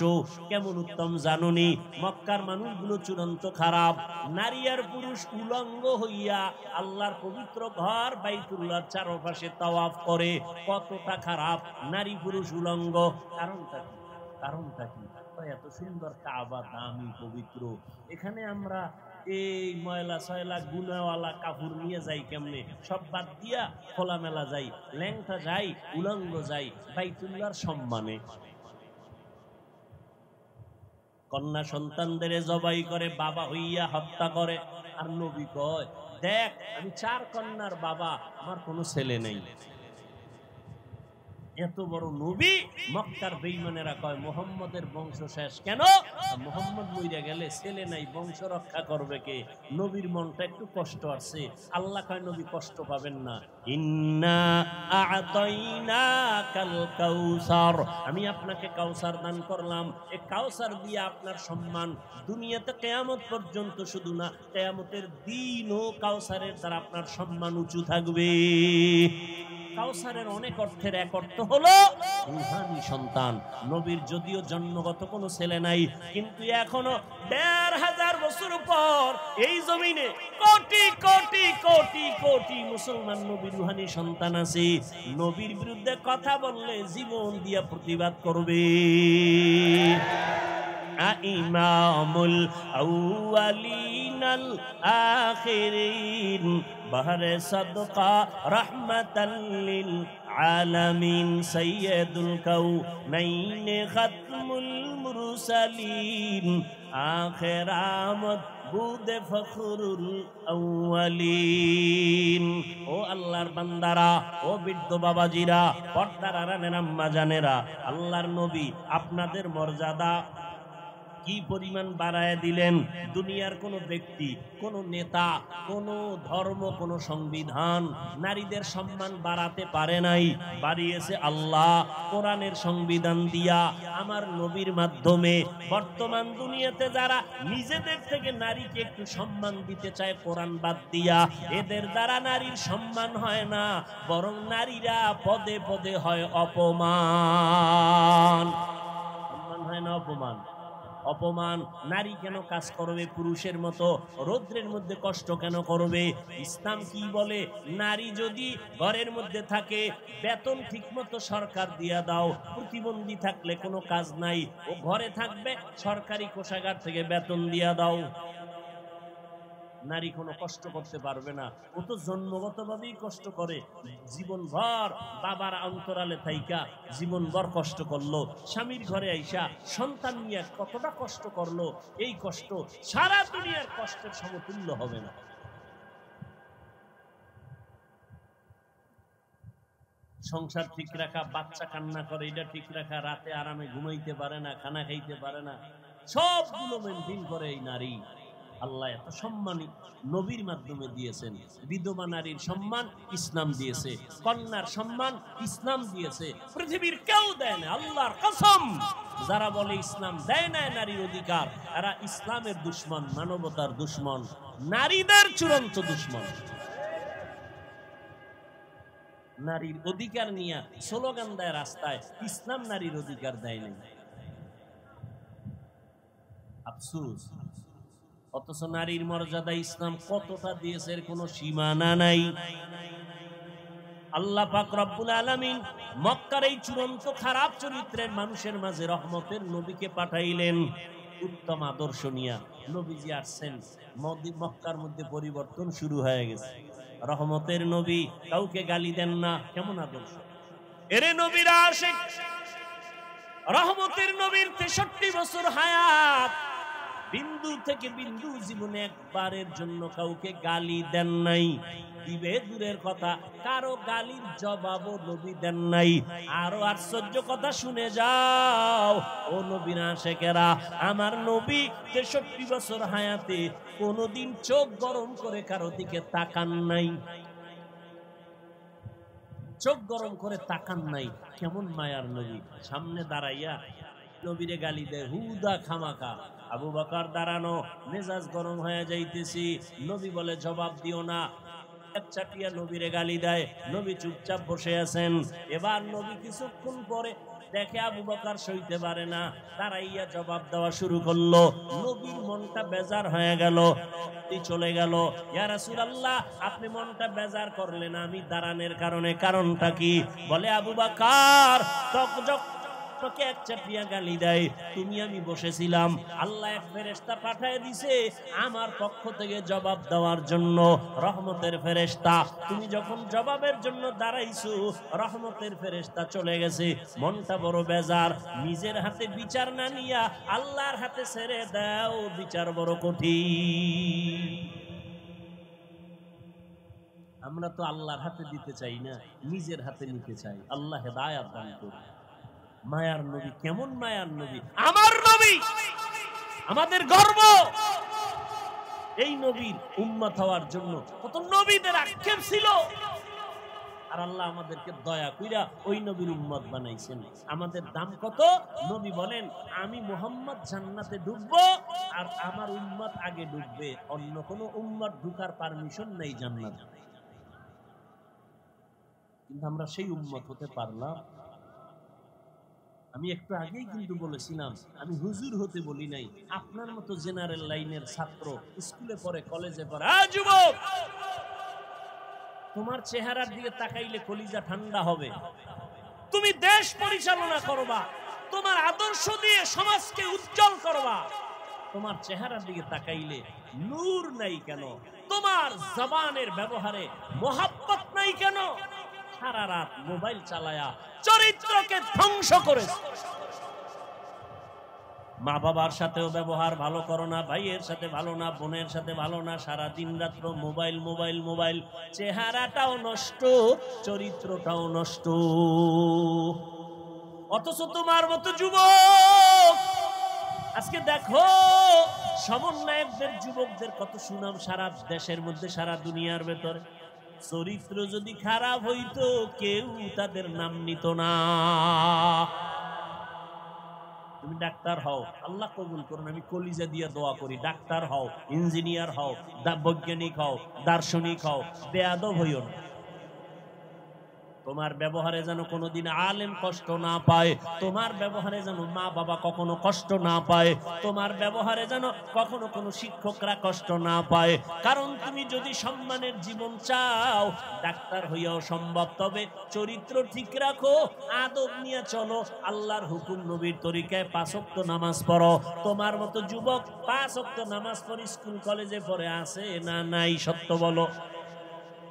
কেমন উত্তম জানুনি? মক্কার মানুষগুলো চূড়ান্ত খারাপ, নারী আর পুরুষ উলঙ্গ হইয়া আল্লাহর পবিত্র ঘর বাইতুল্লাহর চারপাশে তাওয়াফ করে। কতটা খারাপ, নারী পুরুষ উলঙ্গ। কারণটা কি? কারণটা কি? এত সুন্দর কাবা, দামি পবিত্র, এখানে আমরা এই ময়লা সয়লা গুনাওয়ালা কাপড় নিয়ে যাই কেমনে? সব বাদ দিয়া খোলামেলা যাই, ল্যাংটা যাই, উলঙ্গ যাই বাইতুল্লাহর সম্মানে। কন্যা সন্তানদের জবাই করে, বাবা হইয়া হত্যা করে। আর নবী কয় দেখ আমি 4 কন্যার বাবা, আমার কোনো ছেলে নেই। এত বড় নবী, মক্কার বেঈমানেরা কয় মুহাম্মদের বংশ শেষ। কেন? মুহাম্মদ মইরা গেলে ছেলে নাই, বংশ রক্ষা করবে কে? নবীর মনটা একটু কষ্ট আছে। আল্লাহ কয় নবী কষ্ট পাবেন না। ইন্না আ'তাইনাকাল কাউসার, আমি আপনাকে কাউসার দান করলাম। এই কাউসার দিয়ে আপনার সম্মান দুনিয়াতে কিয়ামত পর্যন্ত, শুধু না কিয়ামতের দিনও কাউসারের দ্বারা আপনার সম্মান উঁচু থাকবে। কাউসারের অনেক অর্থের এক অর্থ হলো রূহানি সন্তান। নবীর যদিও জন্মগত কোনো ছেলে নাই, কিন্তু এখনো 1500 বছর পর এই জমিনে কোটি কোটি কোটি কোটি মুসলমান নবীর রূহানি সন্তান আছে। নবীর বিরুদ্ধে কথা বললে জীবন দিয়া প্রতিবাদ করবে। ইমামুল আউয়ালিনাল আখিরিন বাহরে সাদকা রাহমাতাল লিল আলামিন সাইয়্যিদুল কাউনাইন খাতমুল মুরসালিন আখিরামত বুদে ফখরুল আউয়ালিন। ও আল্লাহর বান্দারা, ও বৃদ্ধ বাবাজিরা, পর্দার আড়ালের আম্মা জানেরা, আল্লাহর নবী আপনাদের মর্যাদা কি পরিমাণ বাড়ায় দিলেন। দুনিয়ার কোন ব্যক্তি, কোন নেতা, কোন ধর্ম, কোন সংবিধান নারীদের সম্মান বাড়াতে পারে নাই। বাড়িয়েছে আল্লাহ কোরআনের সংবিধান দিয়া, আমার নবীর মাধ্যমে। বর্তমান দুনিয়াতে যারা নিজেদের থেকে নারীকে একটু সম্মান দিতে চায় কোরআন বাদ দিয়া, এদের দ্বারা নারীর সম্মান হয় না, বরং নারীরা পদে পদে হয় অপমান। সম্মান হয় না, অপমান। অপমান। নারী কেন কাজ করবে পুরুষের মতো? রৌদ্রের মধ্যে কষ্ট কেন করবে? ইসলাম কি বলে? নারী যদি ঘরের মধ্যে থাকে, বেতন ঠিক মতো সরকার দিয়া দাও। প্রতিবন্ধী থাকলে কোনো কাজ নাই, ও ঘরে থাকবে, সরকারি কোষাগার থেকে বেতন দিয়া দাও। নারী কোনো কষ্ট করতে পারবে না, ও তো জন্মগতভাবেই কষ্ট করে। জীবনভর বাবার অন্তরালে থাইকা জীবনভর কষ্ট করলো, স্বামীর ঘরে আইসা সন্তান নিয়ে কতটা কষ্ট করলো, এই কষ্ট সারা দুনিয়ার কষ্টের সমতুল্য হবে না। সংসার ঠিক রাখা, বাচ্চা কান্না করে এটা ঠিক রাখা, রাতে আরামে ঘুমাইতে পারে না, খানা খাইতে পারে না, সবগুলো মেনটেন করে এই নারী। আল্লাহ এত সম্মানী নবীর মাধ্যমে দিয়েছেন। বিধবা নারীর সম্মান ইসলাম দিয়েছে, কন্যার সম্মান ইসলাম দিয়েছে। পৃথিবীর কেউ দেয় না, আল্লাহর কসম। যারা বলে ইসলাম দেয় না নারীর অধিকার, এরা ইসলামের দুশ্মন, মানবতার দুশ্মন, নারীদের চূড়ান্ত দুশ্মন। নারীর অধিকার নিয়ে স্লোগান দেয় রাস্তায়, ইসলাম নারীর অধিকার দেয় না। আফসোস। অথচ নারীর মর্যাদা ইসলাম কতটা দিয়েছে, এর কোনো সীমানা নাই। আল্লাহ পাক রব্বুল আলামিন মক্কার এই চূড়ান্ত খারাপ চরিত্রের মানুষের মাঝে রহমতের নবীকে পাঠাইলেন। উত্তম আদর্শ নিয়া নবীজি আসছেন, মক্কার মধ্যে পরিবর্তন শুরু হয়ে গেছে। রহমতের নবী, কাউকে গালি দেন না, কেমন আদর্শ! এরে নবীরা আশিক, রহমতের নবীর 63 বছর হায়াত, বিন্দু থেকে বিন্দু জীবনে একবারের জন্য কাউকে গালি দেন নাই। দিবে দূরের কথা, কারো গালির জবাবও নবী দেন নাই। আরো আশ্চর্য কথা শুনে যাও ও নবীর আশিকেরা, আমার নবী 63 বছর হায়াতে কোনদিন চোখ গরম করে কারো দিকে তাকান নাই। চোখ গরম করে তাকান নাই। কেমন মায়ার নবী! সামনে দাঁড়াইয়া নবীরে গালি দেয় হুদা খামাকা। আবু বকর দাঁড়ানো, মেজাজ গরম হয়ে যাইতেছি, নবী বলে জবাব দিও না। চাটিয়া নবীরে গালি দেয়, নবী চুপচাপ বসে আছেন। এবার নবী কিছুক্ষণ পরে দেখে আবু বকর সইতে পারে না, দাঁড়াইয়া জবাব দেওয়া শুরু করলো। নবীর মনটা বেজার হয়ে গেল, চলে গেল। ইয়া রাসূলুল্লাহ, আপনি মনটা বেজার করলেন, আমি দাঁড়ানোর কারণে, কারণটা কি? বলে আবু বকর তোকে এক চাপিয়া গালি দেয়, তুমি আমি বসেছিলাম, আল্লাহ এক ফেরেশতা পাঠিয়ে দিছে আমার পক্ষ থেকে জবাব দেওয়ার জন্য, রহমতের ফেরেশতা। তুমি যখন জবাবের জন্য দাঁড়াইছো, রহমতের ফেরেশতা চলে গেছে। মনটা বড় বেজার, নিজের হাতে বিচার না নিয়া আল্লাহর হাতে ছেড়ে দাও, বিচার বড় কঠিন। আমরা তো আল্লাহর হাতে দিতে চাই না, নিজের হাতে নিতে চাই। আল্লাহ হেদায়েত দান করুন। মায়ার নবী, কেমন মায়ার নবী! আমার নবী আমাদের গর্ব। এই নবীর উম্মত হওয়ার জন্য কত নবীদের আক্ষেপ ছিল, আর আল্লাহ আমাদেরকে দয়া কইরা ওই নবীর উম্মত বানাইছেন। আমাদের দাম কত? নবী বলেন, আমি মুহাম্মদ জান্নাতে ঢুকবো আর আমার উম্মত আগে ঢুকবে, অন্য কোন উম্মত ঢুকার পারমিশন নেই জান্নাতে। কিন্তু আমরা সেই উম্মত হতে পারলাম? আমি একটু আগেই কিন্তু বলেছিলাম, আমি হুজুর হতে বলি নাই, আপনার মতো জেনারেল লাইনের ছাত্র, স্কুলে পড়ে, কলেজে পড়ে। যুবক, তোমার চেহারার দিকে তাকাইলে কলিজা ঠান্ডা হবে। তুমি দেশ পরিচালনা করবা, তোমার আদর্শ দিয়ে সমাজকে উজ্জ্বল করবা। তোমার চেহারার দিকে তাকাইলে নূর নাই কেন? তোমার জবানের ব্যবহারে মোহাব্বত নাই কেন? সারা রাত মোবাইল চালায়া চরিত্রকে ধ্বংস করেছে। মা বাবার সাথেও ব্যবহার ভালো করো না, ভাইয়ের সাথে ভালো না, বোনের সাথে ভালো না, সারা দিন রাত্র মোবাইল মোবাইল মোবাইল। চেহারাটাও নষ্ট, চরিত্রটাও নষ্ট। অথচ তোমার মতো যুবক আজকে দেখো সমন্বয়কদের, যুবকদের কত সুনাম সারা দেশের মধ্যে, সারা দুনিয়ার ভেতরে। চরিত্র যদি খারাপ হইতো কেউ তাদের নাম নিত না। তুমি ডাক্তার হও, আল্লাহ কবুল করুন, আমি কলিজা দিয়ে দোয়া করি। ডাক্তার হও, ইঞ্জিনিয়ার হও, বৈজ্ঞানিক হও, দার্শনিক হও, বেয়াদব হইও না। তোমার ব্যবহারে যেন কোনোদিন আলেম কষ্ট না পায়, তোমার ব্যবহারে যেন মা বাবা কখনো কষ্ট না পায়, তোমার ব্যবহারে যেন কখনো কোনো শিক্ষকরা কষ্ট না পায়। কারণ তুমি যদি সম্মানের জীবন চাও, ডাক্তার হইয়াও সম্ভব, তবে চরিত্র ঠিক রাখো, আদব নিয়ে চলো, আল্লাহর হুকুম নবীর তরিকায় 5 ওয়াক্ত নামাজ পড়ো। তোমার মতো যুবক 5 ওয়াক্ত নামাজ পড়ে স্কুল কলেজে পড়ে আছে না নাই? সত্য বলো।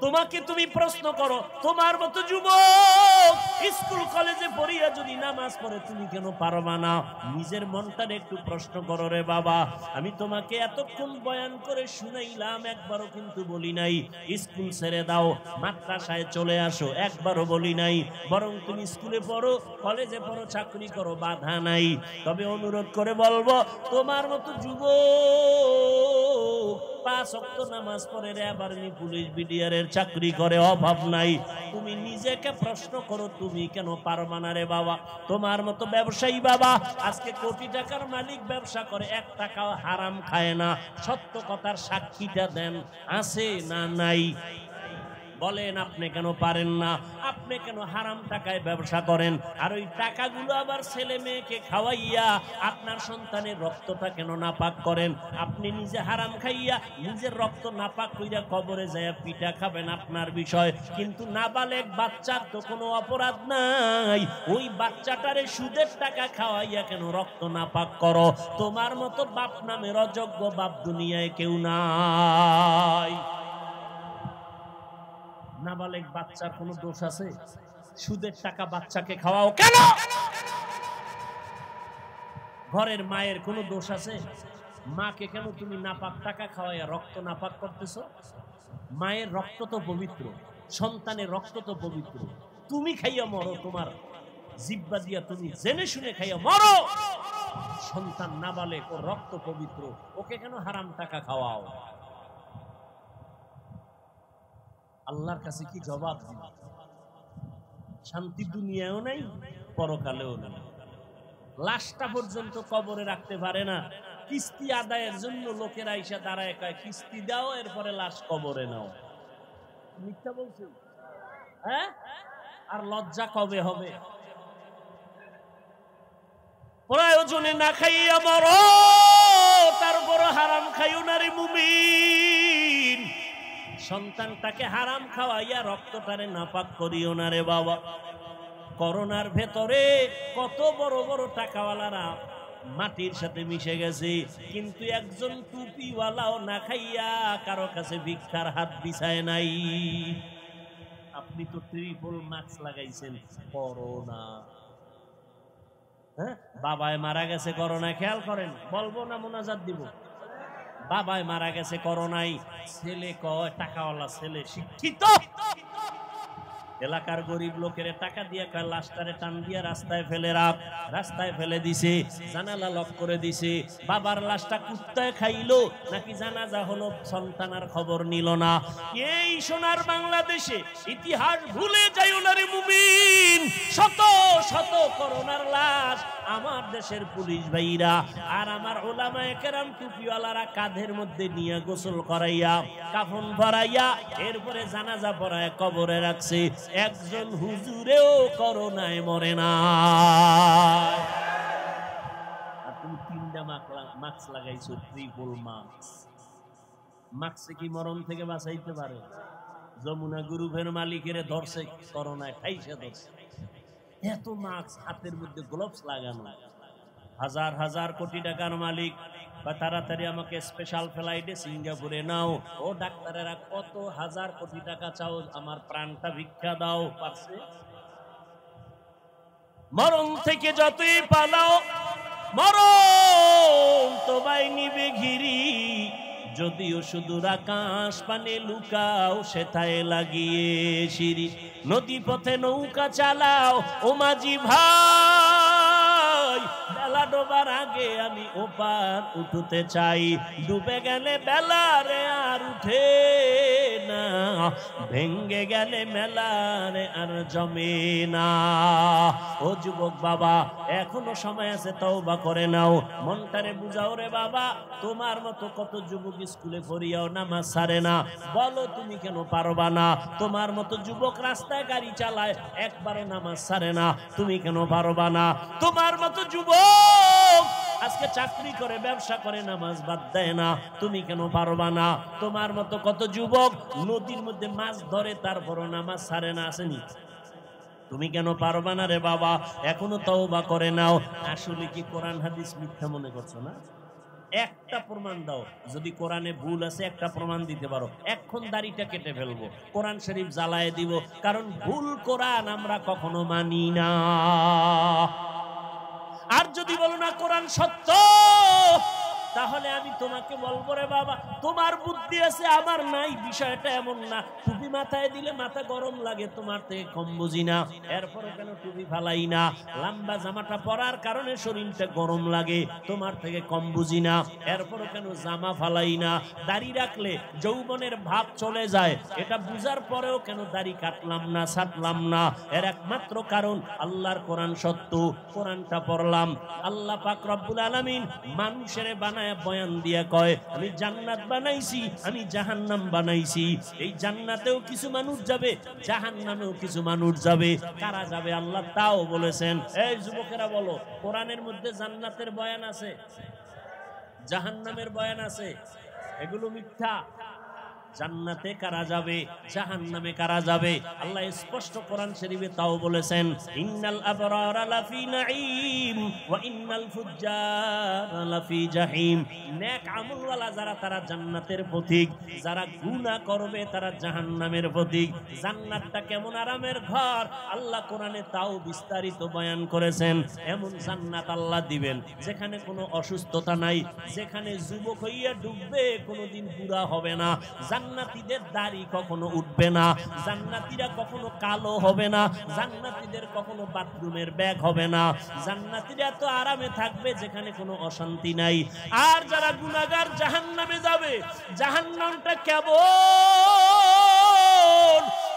তোমাকে তুমি প্রশ্ন করো, তোমার মতো যুবক স্কুল কলেজে পড়িয়া যদি নামাজ পড়ে তুমি কেন পারবা না? নিজের মনটারে একটু প্রশ্ন করো রে বাবা। আমি তোমাকে এতক্ষণ বয়ান করে শুনাইলাম, একবারও কিন্তু বলি নাই স্কুল ছেড়ে দাও, মাদ্রাসায় চলে আসো, একবারও বলি নাই। বরং তুমি স্কুলে পড়ো, কলেজে পড়ো, চাকরি করো, বাধা নাই। তবে অনুরোধ করে বলবো, তোমার মতো যুবক 5 ওয়াক্ত নামাজ পড়ে র্যাব আর্মি পুলিশ বিডিআরের চাকরি করে, অভাব নাই। তুমি নিজেকে প্রশ্ন করো, তুমি কেন পারবা না রে বাবা? তোমার মতো ব্যবসায়ী বাবা আজকে কোটি টাকার মালিক, ব্যবসা করে, 1 টাকাও হারাম খায় না। সত্য কথার সাক্ষীটা দেন, আছে না নাই? বলেন আপনি কেন পারেন না? আপনি কেন হারাম টাকায় ব্যবসা করেন? আর ওই টাকাগুলো আবার ছেলে মেয়েকে খাওয়াইয়া আপনার সন্তানের রক্তটা কেন নাপাক করেন? আপনি নিজে হারাম খাইয়া নিজের রক্ত নাপাক কইরা কবরে যায় পিঠা খাবেন, আপনার বিষয়। কিন্তু নাবালেগ বাচ্চার তো কোনো অপরাধ নাই, ওই বাচ্চাটারে সুদের টাকা খাওয়াইয়া কেন রক্ত নাপাক করো? তোমার মতো বাপ নামের অযোগ্য বাপ দুনিয়ায় কেউ নাই। নাবালেগ বাচ্চার কোনো দোষ আছে? সুদের টাকা বাচ্চাকে খাওয়াও কেন? ঘরের মায়ের কোনো দোষ আছে? মাকে কেন তুমি নাপাক টাকা খাওয়াইয়া রক্ত নাপাক করতেছ? মায়ের রক্ত তো পবিত্র, সন্তানের রক্ত তো পবিত্র। তুমি খাইয়া মরো, তোমার জিহ্বা দিয়া তুমি জেনে শুনে খাইয়া মরো। সন্তান নাবালেগ, ও রক্ত পবিত্র, ওকে কেন হারাম টাকা খাওয়াও? আল্লাহর কাছে কি জবাব দিবে? শান্তি দুনিয়ায়ও নাই, পরকালেও নাই। লাশটা পর্যন্ত কবরে রাখতে পারে না। কিস্তি আদায়ের জন্য লোকেরা এসে দাঁড়ায়, কয় কিস্তি দাও, এরপরে লাশ কবরে নাও। মিথ্যা বলছে? হ্যাঁ? আর লজ্জা কবে হবে? প্রয়োজনে না খাইয়া মরো, তারপর হারাম খাইও না রে মুমিন। সন্তানটাকে হারাম খাওয়াইয়া রক্তটারে নাপাক করিও না রে বাবা। করোনার ভেতরে কত বড় বড় টাকাওয়ালারা মাটির সাথে মিশে গেছে, কিন্তু একজন টুপিওয়ালাও না খাইয়া কারো কাছে ভিক্ষার হাত বিছায় নাই। আপনি তো ট্রিপল মাস্ক লাগাইছেন, করোনা। হ্যাঁ, বাবায় মারা গেছে করোনা, খেয়াল করেন। বলবো না মোনাজাত দিব? বাবায় মারা গেছে করোনায়, ছেলে কয় টাকাওয়ালা ছেলে, শিক্ষিত, এলাকার গরিব লোকের টাকা দিয়ে কয় লাশটারে টান দিয়া রাস্তায় ফেলে রাখ। রাস্তায় ফেলে দিছে, জানালা লক করে দিছে। বাবার লাশটা কুত্তায় খাইলো নাকি জানাজা হলো, সন্তানার খবর নিল না। এই সোনার বাংলাদেশে ইতিহাস ভুলে যাইও না রে মুমিন। শত শত করোনার লাশ আমার দেশের পুলিশ ভাইরা আর আমার ওলামায়ে কেরাম টুপিওয়ালারা কাঁধের মধ্যে নিয়ে গোসল করাইয়া, কাফন ভরাইয়া, এরপরে জানাজা পড়ায় কবরে রাখছে। একজন হুজুরেও করোনায় মরে না। আর তুমি 3টা মাস্ক লাগাইছো, ট্রিপল মাস্ক। মাস্কে কি মরণ থেকে বাঁচাইতে পারে? যমুনা গ্রুপের মালিকের ধরছে করোনায়, ঠাইসা ধরছে। এত মাস্ক, হাতের মধ্যে গ্লোভস লাগানো। হাজার হাজার কোটি টাকার মালিক বা তাড়াতাড়ি আমাকে স্পেশাল ফ্লাইটে সিঙ্গাপুরে নাও। ও ডাক্তারেরা কত হাজার কোটি টাকা চাও, আমার প্রাণটা ভিক্ষা দাও, পারছে? মরণ থেকে যতই পালাও মরণ তোমায় নিবে ঘিরি, যদিও সুদূর আকাশ পানে লুকাও সেথায় লাগিয়ে সিঁড়ি। নদী পথে নৌকা চালাও ও মাঝি ভাই, বেলা ডোবার আগে আমি ওপার উঠতে চাই। ডুবে গেলে বেলা রে আর উঠে না, ভেঙ্গে গেলে মেলা রে আর জমে না। ও যুবক বাবা, এখনো সময় আছে, তওবা করে নাও, মনটারে বুঝাও রে বাবা। তোমার মতো কত যুবক স্কুলে পড়িয়াও নামাজ ছাড়ে না, বলো তুমি কেন পারবা না? তোমার মতো যুবক রাস্তায় গাড়ি চালায়, একবারও নামাজ ছাড়ে না, তুমি কেন পারবা না? তোমার মতো যুবক আজকে চাকরি করে, ব্যবসা করে, নামাজ বাদ দেয় না, তুমি কেন পারবা না? তোমার মতো কত যুবক নদীর মধ্যে মাছ ধরে, তারপরও নামাজ ছাড়ে না, আসেনি? তুমি কেন পারবা না রে বাবা? এখনো তওবা করে নাও। আসলে কি কোরআন হাদিস মিথ্যা মনে করছো না? একটা প্রমাণ দাও, যদি কোরআনে ভুল আছে একটা প্রমাণ দিতে পারো, এখন দাড়িটা কেটে ফেলবো, কোরআন শরীফ জ্বালায় দিব, কারণ ভুল কোরআন আমরা কখনো মানি না। আর যদি বলো না কোরআন সত্য, তাহলে আমি তোমাকে বলবো রে বাবা, তোমার বুদ্ধি আছে আমার নাই, বিষয়টা এমন না। টুপি মাথায় দিলে মাথা গরম লাগে, তোমার থেকে কম বুঝি না, এরপরে কেন টুপি ফালাই না? লম্বা জামাটা পরার কারণে শরীরটা গরম লাগে, তোমার থেকে কম বুঝি না, এরপরে কেন জামা ফালাই না? দাড়ি রাখলে যৌবনের ভাব চলে যায়, এটা বুঝার পরেও কেন দাড়ি কাটলাম না, ছাটলাম না? এর একমাত্র কারণ আল্লাহর কোরআন সত্য, কোরআনটা পড়লাম। আল্লাহ পাক রব্বুল আলামিন মানুষের বানায় বয়ান দিয়া কয়, আমি জান্নাত বানাইছি, আমি জাহান্নাম বানাইছি। এই জান্নাতেও কিছু মানুষ যাবে, জাহান্নামেও কিছু মানুষ যাবে। কারা যাবে আল্লাহ তাও বলেছেন। এই যুবকেরা বলো, কোরআনের মধ্যে জান্নাতের বয়ান আছে, জাহান্নামের বয়ান আছে, এগুলো মিথ্যা। জান্নাতে কারা যাবে, জাহান্নামে কারা যাবে, আল্লাহ স্পষ্ট কোরআন শরীফে তাও বলেছেন, ইন্নাল আবরারা লাফি নাঈম ওয়া ইন্নাল ফুজ্জারা লাফি জাহিম। নেক আমলওয়ালা যারা, তারা জান্নাতের পথিক, যারা গুনাহ করবে তারা জাহান্নামের পথিক। জান্নাতটা কেমন আরামের ঘর, আল্লাহ কোরআনে তাও বিস্তারিত বয়ান করেছেন। এমন জান্নাত আল্লাহ দিবেন যেখানে কোনো অসুস্থতা নাই, যেখানে যুবক হইয়া ডুববে কোনোদিন বুড়া হবে না, জান্নাতীদের দাড়ি কখনো উঠবে না, জান্নাতীরা কখনো কালো হবে না, জান্নাতীদের কখনো বাথরুমের ব্যাগ হবে না, জান্নাতীরা তো আরামে থাকবে যেখানে কোনো অশান্তি নাই। আর যারা গুনাহগার জাহান্নামে যাবে, জাহান্নামটা কেমন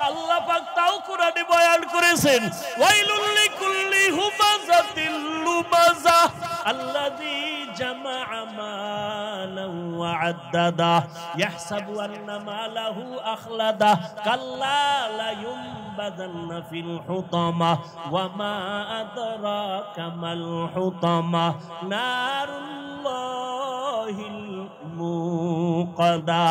আল্লাহ পাক তাও কোরআনে বয়ান করেছেন, ওয়াইলুল লিকুল্লি হুমাযাতিল লুমাযা আল্লাযী জামাআ মালান ওয়া আদ্দাদা ইয়াহসাবু আন্না মালাহু আখলাদা কাল্লা লা ইউনবাযান্না ফিল হুতামা ওয়া মা আদরাকা মাল হুতামা নারুল্লাহিল মুকাদা।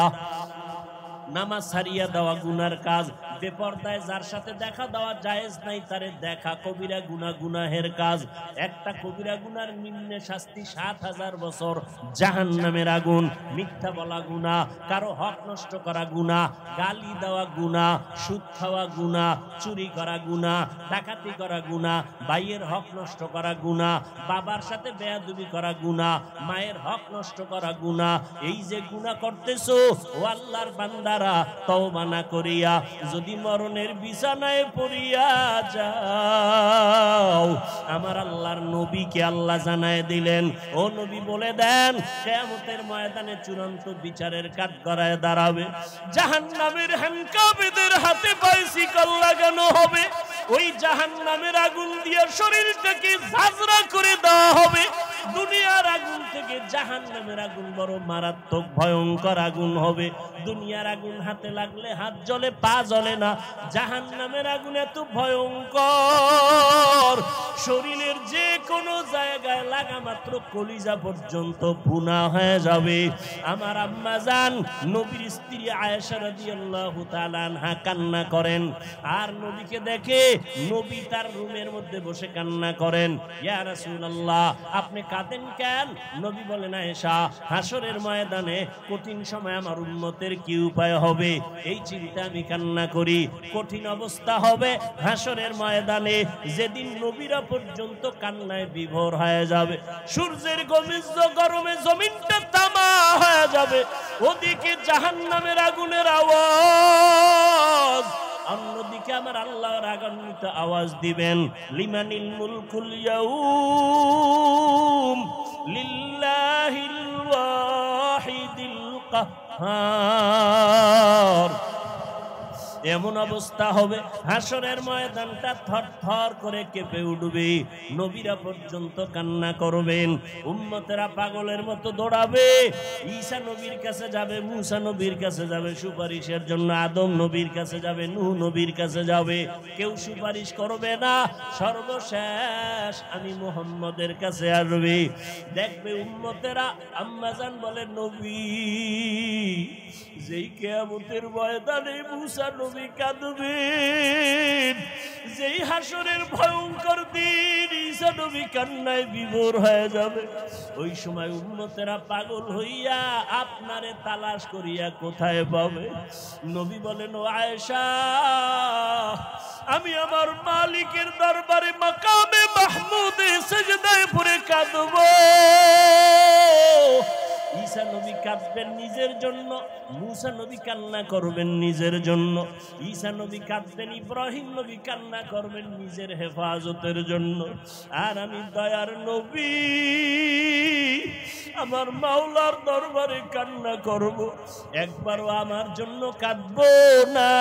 নামাজ ছাড়িয়া দেওয়া গুনার কাজ, বেপরদায় যার সাথে দেখা দেওয়া জায়েজ নাই, তারে দেখা কবিরা গুনাহ, গুনাহের কাজ। একটা কবিরা গুনার নিম্নে শাস্তি ৭০০০ বছর জাহান্নামের আগুন। মিথ্যা বলা গুনাহ, কারো হক নষ্ট করা গুনাহ, গালি দেওয়া গুনাহ, সুদ খাওয়া গুনাহ, চুরি করা গুনাহ, ডাকাতি করা গুনাহ, ভাইয়ের হক নষ্ট করা গুনাহ, বাবার সাথে বেয়াদবি করা গুনাহ, মায়ের হক নষ্ট করা গুনাহ। এই যে গুনাহ করতেছো ও আল্লাহর বান্দারা, তওবা না করিয়া যদি মরণের বিছানায় পড়িয়া যাও, আমার আল্লাহর নবীকে আল্লাহ জানায় দিলেন, ও নবী বলে দেন, কিয়ামতের ময়দানে চূড়ান্ত বিচারের কাঠগড়ায় দাঁড়াবে, জাহান্নামের হ্যান্ডকাপেদের হাতে বাইসিকল লাগানো হবে, ওই জাহান্নামের আগুন দিয়ে শরীরটাকে ঝাঁঝরা করে দেওয়া হবে। দুনিয়ার আগুন থেকে জাহান্নামের আগুন বড় মারাত্মক ভয়ঙ্কর আগুন হবে। দুনিয়ার আগুন হাতে লাগলে হাত জ্বলে, পা জ্বলে না, জাহান্নামের আগুন এত ভয়ঙ্কর, শরীরের যে কোনো জায়গায় লাগা মাত্র কলিজা পর্যন্ত ভুনা হয়ে যাবে। আমার আম্মা জান নবীর স্ত্রী আয়েশা রাদিয়াল্লাহু তাআলা আনহা কান্না করেন, আর নবীকে দেখে নবী তার রুমের মধ্যে বসে কান্না করেন। ইয়া রাসূলুল্লাহ, আপনি কাঁদেন কেন? নবী বলেন আয়েশা হাসরের ময়দানে কঠিন সময় আমার উম্মতের কি উপায় হবে এই চিন্তা আমি কান্না করি। কঠিন অবস্থা হবে হাসরের ময়দানে, যেদিন নবীরা পর্যন্ত কান্নায় বিভোর হয়ে যাবে, সূর্যের গরমে জমিনটা তামা হয়ে যাবে, ওদিকে জাহান্নামের আগুনের আওয়াজ, অন্যদিকে আমার আল্লাহ রাগান্বিত আওয়াজ দিবেন, লিমানিল মুলকুল ইয়াউম লিল্লাহিল ওয়াহিদিল কাহ্হার। এমন অবস্থা হবে হাসরের ময়দানটা থরথর করে কেঁপে উঠবে, নবীরা পর্যন্ত কান্না করবেন, উম্মতেরা পাগলের মতো দৌড়াবে, ঈসা নবীর কাছে যাবে, মুসা নবীর কাছে যাবে সুপারিশের জন্য, আদম নবীর কাছে যাবে, নূহ নবীর কাছে যাবে, কেউ সুপারিশ করবে না, সর্বশেষ আমি মুহাম্মদের কাছে আসবে। দেখবে উম্মতেরা, আম্মাজান বলে নবী যেই কিয়ামতের ময়দানে মুসা নবী কাঁদবেন, যেই হাসরের ভয়ঙ্কর দিন ঈসা নবী কান্নায় বিভোর হয়ে যাবে, ওই সময় উম্মতেরা পাগল হইয়া আপনারে তালাশ করিয়া কোথায় পাবে? নবী বলেন ও আয়েশা, আমি আমার মালিকের দরবারে মাকামে মাহমুদে সিজদায় পড়ে কাঁদব। ঈসা নবী কাঁদবেন নিজের জন্য, মুসা নবী কান্না করবেন নিজের জন্য, ঈসা নবী কাঁদবেন, ইব্রাহিম নবী কান্না করবেন নিজের হেফাজতের জন্য, আর আমি দয়ার নবী আমার মাওলার দরবারে কান্না করব, একবারও আমার জন্য কাঁদবো না,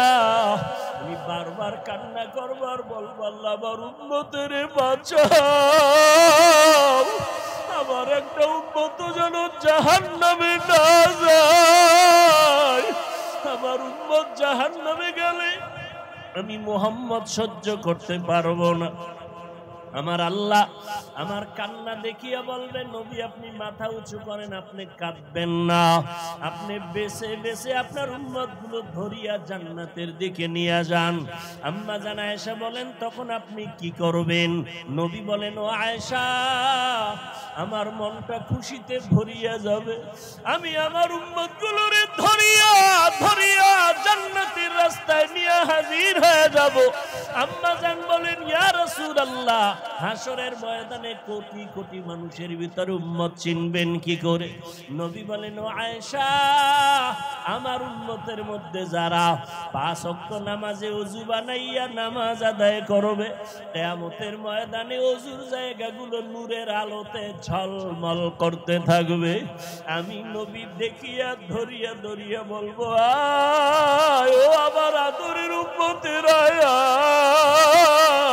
আমি বারবার কান্না করব আর বলবো আল্লাহ আমার উম্মতের বাঁচাও, আমার একটা উম্মত যেন জাহান্নামে না যায়, আমার উম্মত জাহান্নামে গেলে আমি মুহাম্মদ সহ্য করতে পারবো না। আমার আল্লাহ আমার কান্না দেখিয়া বলবে নবী আপনি মাথা উঁচু করেন, আপনি কাঁদবেন না, আপনি বেছে বেছে আপনার উম্মতগুলো ধরিয়া জান্নাতের দিকে নিয়ে যান। আম্মা জান আয়েশা বলেন তখন আপনি কি করবেন? নবী বলেন ও আয়েশা আমার মনটা খুশিতে ভরিয়া যাবে, আমি আমার উম্মতগুলোরে ধরিয়া ধরিয়া জান্নাতের রাস্তায় নিয়ে হাজির হয়ে যাব। আম্মা জান বলেন ইয়া রাসূলুল্লাহ হাসরের ময়দানে কোটি কোটি মানুষের ভিতরে উম্মত চিনবেন কি করে? নবী বলেন ও আয়েশা আমার উম্মতের মধ্যে যারা 5 ওয়াক্ত নামাজে ওযু বানাইয়া নামাজ আদায় করবে, কিয়ামতের ময়দানে ওযুর জায়গাগুলো নূরের আলোতে ঝলমল করতে থাকবে, আমি নবী দেখিয়া ধরিয়া ধরিয়া বলবো আয় ও আমার আদরের উম্মতেরা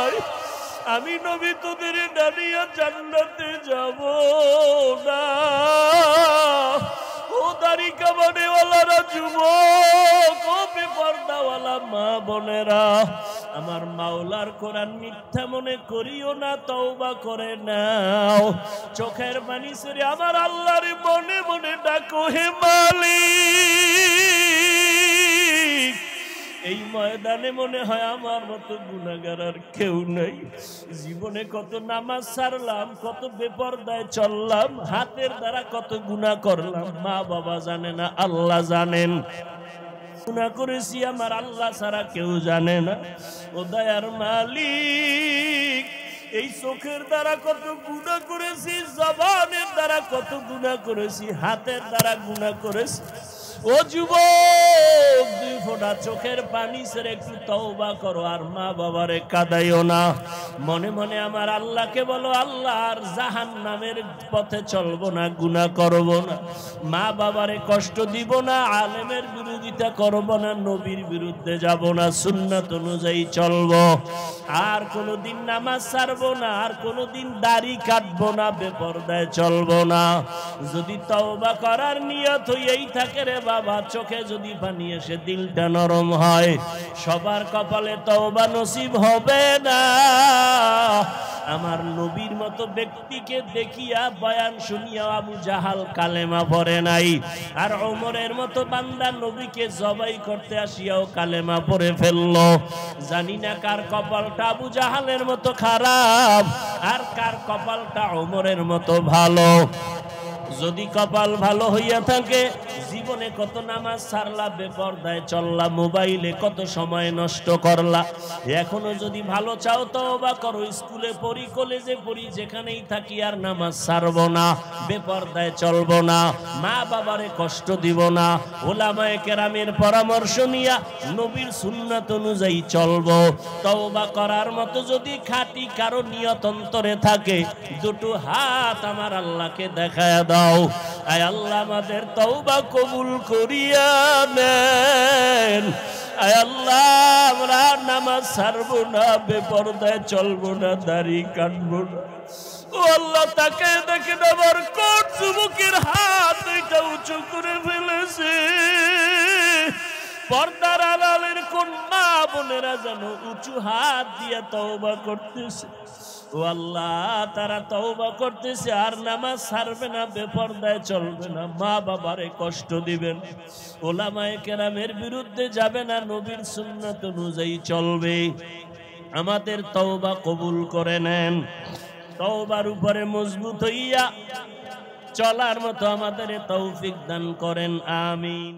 আয়, আমি নবী তোদের ডানিয়া জান্নাতে যাব না। ও দাড়ি কামানেওয়ালারা যুবক, ও বেপরদাওয়ালা মা বোনেরা, আমার মাওলার কোরআন মিথ্যা মনে করিও না, তওবা করে নাও, চোখের পানি ছেড়ে আমার আল্লাহর মনে মনে ডাকো হে মালিক। এই ময়দানে মনে হয় আমার মতো গুনাহগার আর কেউ নাই, জীবনে কত নামাজ ছাড়লাম, কত বেপরদায় চললাম, হাতের দ্বারা কত গুনাহ করলাম, মা বাবা জানে না আল্লাহ জানেন, গুনাহ করেছি আমার আল্লাহ ছাড়া কেউ জানে না। ও দয়ার মালিক এই চোখের দ্বারা কত গুনাহ করেছি, জবানের দ্বারা কত গুনাহ করেছি, হাতের দ্বারা গুনাহ করেছি। ও যুবক 2 ফোঁটা চোখের পানি ছেড়ে একটু তওবা করো আর মা বাবারে কাঁদাইও না। মনে মনে আমার আল্লাহকে বলো আল্লাহ আর জাহান্নামের পথে চলবো না, গুনাহ করব না, মা বাবারে কষ্ট দিব না, আলেমের বিরোধিতা করব না, নবীর বিরুদ্ধে যাব না, সুন্নাত অনুযায়ী চলবো, আর কোনোদিন নামাজ ছাড়বো না, আর কোনোদিন দাড়ি কাটবো না, বেপরদায় চলবো না। যদি তওবা করার নিয়ত হইয়াই থাকে রে বাবা, চোখে যদি পানি এসে দিলটা নরম হয়, সবার কপালে তওবা নসিব হবে না। আমার নবীর মতো ব্যক্তিকে দেখিয়া বয়ান শুনিয়া আবু জাহাল কালেমা পড়ে নাই, আর ওমরের মতো বান্দা নবীকে জবাই করতে আসিয়াও কালেমা পড়ে ফেললো। জানি না কার কপালটা আবু জাহালের মতো খারাপ আর কার কপালটা ওমরের মতো ভালো। যদি কপাল ভালো হইয়া থাকে জীবনে কত নামাজ ছাড়লা, বেপরদায় চললা, মোবাইলে কত সময় নষ্ট করলা। এখনো যদি ভালো চাও তওবা করো। স্কুলে পড়ি, কলেজে পড়ি, যেখানেই থাকি আর নামাজ ছাড়বো না, বেপরদায় চলবো না, মা বাবারে কষ্ট দিব না, ওলামায়ে কেরামের পরামর্শ নিয়া নবীর সুন্নাত অনুযায়ী চলবো। তওবা করার মতো যদি খাঁটি কারো নিয়ত অন্তরে থাকে, দুটো হাত আমার আল্লাহকে দেখায়া দাও। আয় আল্লাহ আমাদের তওবা কবুল করিয়া নেন। আয় আল্লাহ আমরা নামাজ ছাড়বো না, বেপরদায় চলবো না, দাড়ি কাটবো না। ও আল্লাহ তাকে দেখেন আমার কোন যুবকের হাত দুইটা উঁচু করে ফেলেছে। পর্দার আড়ালের কোন মা বোনেরা যেন উঁচু হাত দিয়ে তওবা করতেছে। ও আল্লাহ তারা তওবা করতেছে আর নামাজ ছাড়বে না, বেপরদায় চলবে না, মা বাবারে কষ্ট দিবেন, ওলামায়ে কেরামের বিরুদ্ধে যাবে না, নবীর সুন্নাত অনুযায়ী চলবে। আমাদের তওবা কবুল করে নেন। তওবার উপরে মজবুত হইয়া চলার মতো আমাদের তৌফিক দান করেন, আমিন।